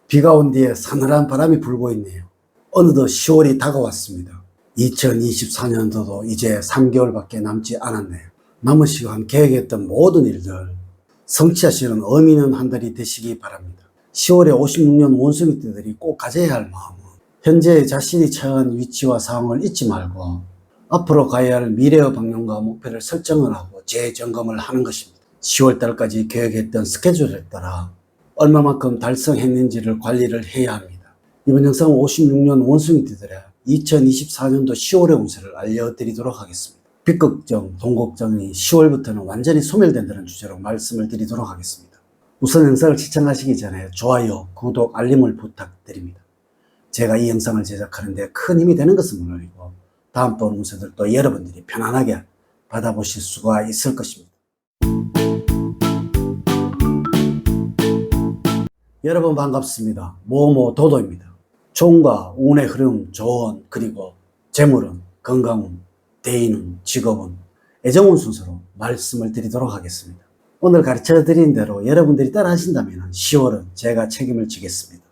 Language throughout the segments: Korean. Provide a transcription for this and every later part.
비가 온 뒤에 서늘한 바람이 불고 있네요. 어느덧 10월이 다가왔습니다. 2024년도도 이제 3개월밖에 남지 않았네요. 남은 시간 계획했던 모든 일들 성취하시는 의미 있는 한 달이 되시기 바랍니다. 10월에 56년 원숭이띠들이 꼭 가져야 할 마음은 현재 자신이 처한 위치와 상황을 잊지 말고 앞으로 가야 할 미래의 방향과 목표를 설정을 하고 재점검을 하는 것입니다. 10월 달까지 계획했던 스케줄에 따라 얼마만큼 달성했는지를 관리를 해야 합니다. 이번 영상은 56년 원숭이띠들의 2024년도 10월의 운세를 알려드리도록 하겠습니다. 빚 걱정, 돈 걱정이 10월부터는 완전히 소멸된다는 주제로 말씀을 드리도록 하겠습니다. 우선 영상을 시청하시기 전에 좋아요, 구독, 알림을 부탁드립니다. 제가 이 영상을 제작하는데 큰 힘이 되는 것은 물론이고 다음번 운세들도 여러분들이 편안하게 받아보실 수가 있을 것입니다. 여러분 반갑습니다. 모모도도입니다. 총과 운의 흐름, 조언, 그리고 재물운, 건강운, 대인운, 직업운, 애정운 순서로 말씀을 드리도록 하겠습니다. 오늘 가르쳐 드린 대로 여러분들이 따라 하신다면 10월은 제가 책임을 지겠습니다.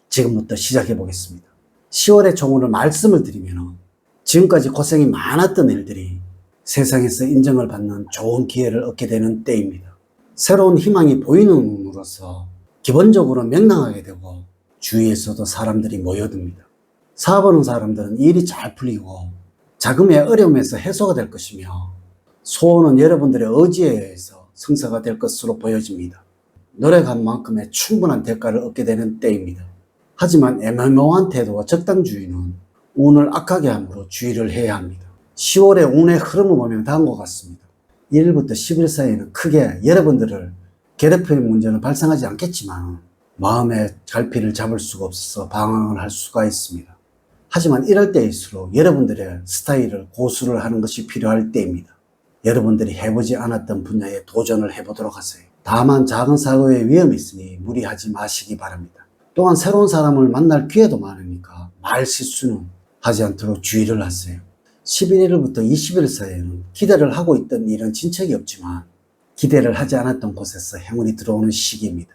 지금부터 시작해 보겠습니다. 10월의 총운을 말씀을 드리면 지금까지 고생이 많았던 일들이 세상에서 인정을 받는 좋은 기회를 얻게 되는 때입니다. 새로운 희망이 보이는 운으로서 기본적으로 명랑하게 되고 주위에서도 사람들이 모여듭니다. 사업하는 사람들은 일이 잘 풀리고 자금의 어려움에서 해소가 될 것이며 소원은 여러분들의 의지에 의해서 성사가 될 것으로 보여집니다. 노력한 만큼의 충분한 대가를 얻게 되는 때입니다. 하지만 애매모호한 태도와 적당주의는 운을 악하게 함으로 주의를 해야 합니다. 10월의 운의 흐름을 보면 다음과 같습니다. 1일부터 10일 사이에는 크게 여러분들을 괴롭히는 문제는 발생하지 않겠지만 마음의 갈피를 잡을 수가 없어서 방황을 할 수가 있습니다. 하지만 이럴 때일수록 여러분들의 스타일을 고수를 하는 것이 필요할 때입니다. 여러분들이 해보지 않았던 분야에 도전을 해보도록 하세요. 다만 작은 사고의 위험이 있으니 무리하지 마시기 바랍니다. 또한 새로운 사람을 만날 기회도 많으니까 말 실수는 하지 않도록 주의를 하세요. 11일부터 20일 사이에는 기대를 하고 있던 일은 진척이 없지만 기대를 하지 않았던 곳에서 행운이 들어오는 시기입니다.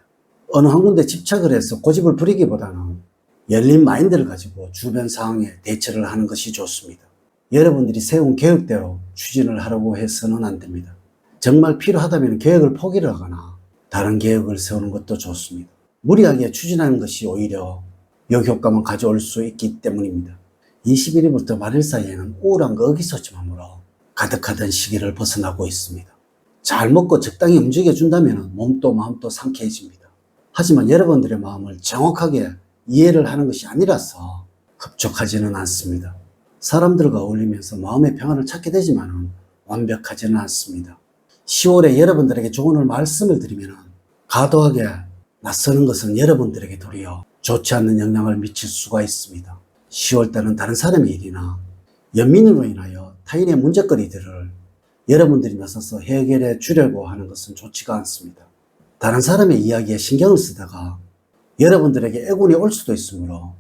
어느 한 군데 집착을 해서 고집을 부리기보다는 열린 마인드를 가지고 주변 상황에 대처를 하는 것이 좋습니다. 여러분들이 세운 계획대로 추진을 하려고 해서는 안 됩니다. 정말 필요하다면 계획을 포기를 하거나 다른 계획을 세우는 것도 좋습니다. 무리하게 추진하는 것이 오히려 역효과만 가져올 수 있기 때문입니다. 21일부터 말일 사이에는 우울함과 의기소침함으로 가득하던 시기를 벗어나고 있습니다. 잘 먹고 적당히 움직여준다면 몸도 마음도 상쾌해집니다. 하지만 여러분들의 마음을 정확하게 이해를 하는 것이 아니라서 흡족하지는 않습니다. 사람들과 어울리면서 마음의 평안을 찾게 되지만 완벽하지는 않습니다. 10월에 여러분들에게 조언을 말씀을 드리면 과도하게 낯서는 것은 여러분들에게 도리어 좋지 않는 영향을 미칠 수가 있습니다. 10월달은 다른 사람의 일이나 연민으로 인하여 타인의 문제거리들을 여러분들이 나서서 해결해 주려고 하는 것은 좋지가 않습니다. 다른 사람의 이야기에 신경을 쓰다가 여러분들에게 애군이 올 수도 있으므로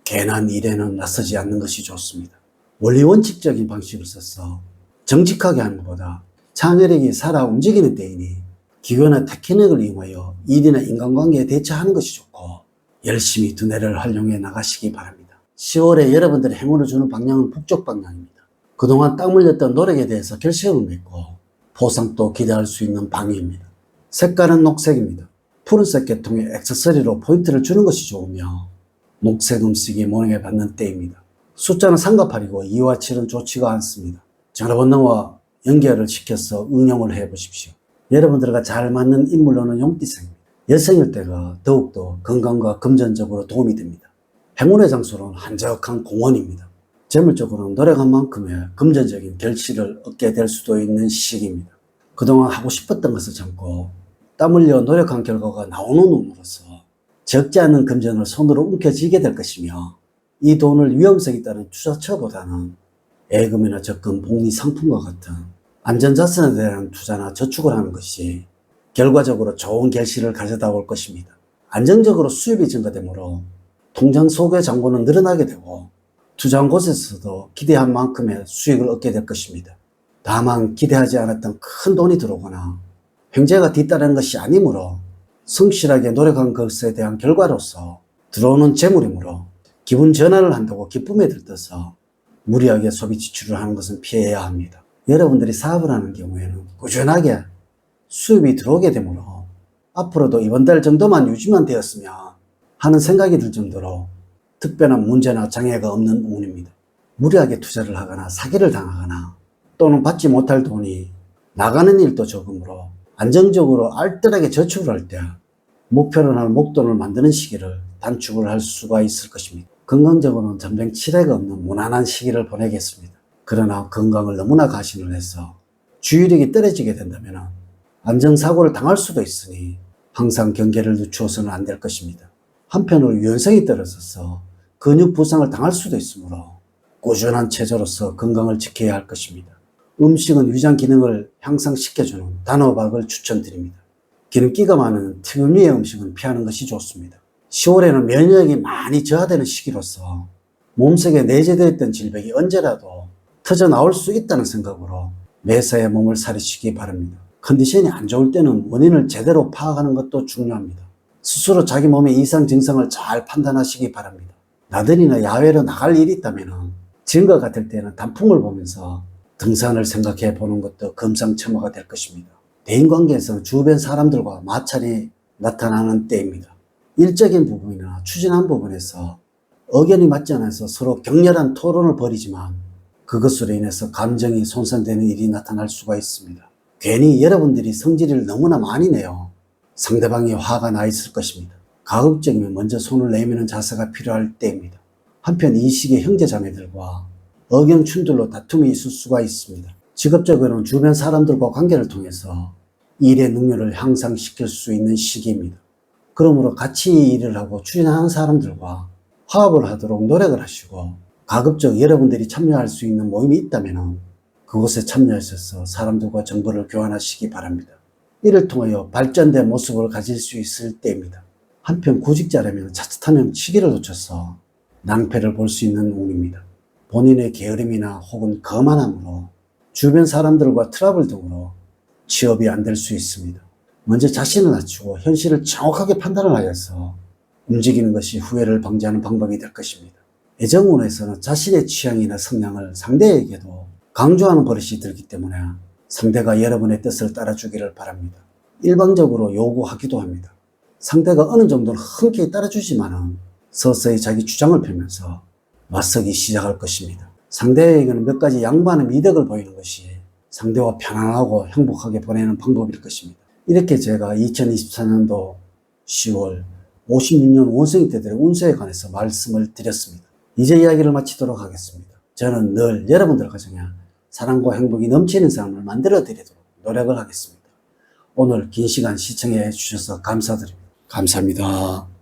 괜한 일에는 나서지 않는 것이 좋습니다. 원리 원칙적인 방식을 써서 정직하게 하는 것보다 창의력이 살아 움직이는 때이니 기교나 테크닉을 이용하여 일이나 인간관계에 대처하는 것이 좋고 열심히 두뇌를 활용해 나가시기 바랍니다. 10월에 여러분들의 행운을 주는 방향은 북쪽 방향입니다. 그동안 땀 흘렸던 노력에 대해서 결실을 맺고 보상도 기대할 수 있는 방향입니다. 색깔은 녹색입니다. 푸른색 계통의 액세서리로 포인트를 주는 것이 좋으며 녹색 음식이 모양을 받는 때입니다. 숫자는 3과 8이고 2와 7은 좋지가 않습니다. 전화번호와 연결을 시켜서 응용을 해보십시오. 여러분들과 잘 맞는 인물로는 용띠생입니다. 여성일 때가 더욱더 건강과 금전적으로 도움이 됩니다. 행운의 장소는 한적한 공원입니다. 재물적으로는 노력한 만큼의 금전적인 결실을 얻게 될 수도 있는 시기입니다. 그동안 하고 싶었던 것을 참고 땀 흘려 노력한 결과가 나오는 운으로서 적지 않은 금전을 손으로 움켜쥐게 될 것이며 이 돈을 위험성이 따른 투자처보다는 예금이나 적금, 복리 상품과 같은 안전자산에 대한 투자나 저축을 하는 것이 결과적으로 좋은 결실을 가져다 올 것입니다. 안정적으로 수입이 증가되므로 통장 속의 잔고는 늘어나게 되고 투자한 곳에서도 기대한 만큼의 수익을 얻게 될 것입니다. 다만 기대하지 않았던 큰 돈이 들어오거나 횡재가 뒤따르는 것이 아니므로 성실하게 노력한 것에 대한 결과로서 들어오는 재물이므로 기분 전환을 한다고 기쁨에 들떠서 무리하게 소비 지출을 하는 것은 피해야 합니다. 여러분들이 사업을 하는 경우에는 꾸준하게 수입이 들어오게 되므로 앞으로도 이번 달 정도만 유지만 되었으면 하는 생각이 들 정도로 특별한 문제나 장애가 없는 운입니다. 무리하게 투자를 하거나 사기를 당하거나 또는 받지 못할 돈이 나가는 일도 적으므로 안정적으로 알뜰하게 저축을 할 때 목표로 할 목돈을 만드는 시기를 단축을 할 수가 있을 것입니다. 건강적으로는 전쟁 치레가 없는 무난한 시기를 보내겠습니다. 그러나 건강을 너무나 가신을 해서 주의력이 떨어지게 된다면 안전사고를 당할 수도 있으니 항상 경계를 늦추어서는 안 될 것입니다. 한편으로 유연성이 떨어져서 근육 부상을 당할 수도 있으므로 꾸준한 체조로서 건강을 지켜야 할 것입니다. 음식은 위장 기능을 향상시켜주는 단호박을 추천드립니다. 기름기가 많은 특유의 음식은 피하는 것이 좋습니다. 10월에는 면역력이 많이 저하되는 시기로서 몸속에 내재되어 있던 질병이 언제라도 터져 나올 수 있다는 생각으로 매사에 몸을 사리시기 바랍니다. 컨디션이 안 좋을 때는 원인을 제대로 파악하는 것도 중요합니다. 스스로 자기 몸의 이상 증상을 잘 판단하시기 바랍니다. 나들이나 야외로 나갈 일이 있다면 지금과 같을 때는 단풍을 보면서 등산을 생각해 보는 것도 금상첨화가 될 것입니다. 대인관계에서는 주변 사람들과 마찰이 나타나는 때입니다. 일적인 부분이나 추진한 부분에서 의견이 맞지 않아서 서로 격렬한 토론을 벌이지만 그것으로 인해서 감정이 손상되는 일이 나타날 수가 있습니다. 괜히 여러분들이 성질을 너무나 많이 내요 상대방이 화가 나 있을 것입니다. 가급적이면 먼저 손을 내미는 자세가 필요할 때입니다. 한편 이 시기에 형제자매들과 의견 충돌로 다툼이 있을 수가 있습니다. 직업적으로는 주변 사람들과 관계를 통해서 일의 능률을 향상시킬 수 있는 시기입니다. 그러므로 같이 일을 하고 추진하는 사람들과 화합을 하도록 노력을 하시고 가급적 여러분들이 참여할 수 있는 모임이 있다면 그곳에 참여하셔서 사람들과 정보를 교환하시기 바랍니다. 이를 통하여 발전된 모습을 가질 수 있을 때입니다. 한편 구직자라면 자칫하면 시기를 놓쳐서 낭패를 볼 수 있는 운입니다. 본인의 게으름이나 혹은 거만함으로 주변 사람들과 트러블 등으로 취업이 안 될 수 있습니다. 먼저 자신을 낮추고 현실을 정확하게 판단을 하여서 움직이는 것이 후회를 방지하는 방법이 될 것입니다. 애정운에서는 자신의 취향이나 성향을 상대에게도 강조하는 버릇이 들기 때문에 상대가 여러분의 뜻을 따라주기를 바랍니다. 일방적으로 요구하기도 합니다. 상대가 어느 정도는 흔쾌히 따라주지만은 서서히 자기 주장을 펴면서 맞서기 시작할 것입니다. 상대에게는 몇 가지 양보하는 미덕을 보이는 것이 상대와 편안하고 행복하게 보내는 방법일 것입니다. 이렇게 제가 2024년도 10월 56년 원생이 때들의 운세에 관해서 말씀을 드렸습니다. 이제 이야기를 마치도록 하겠습니다. 저는 늘 여러분들 가정에 사랑과 행복이 넘치는 삶을 만들어 드리도록 노력을 하겠습니다. 오늘 긴 시간 시청해 주셔서 감사드립니다. 감사합니다.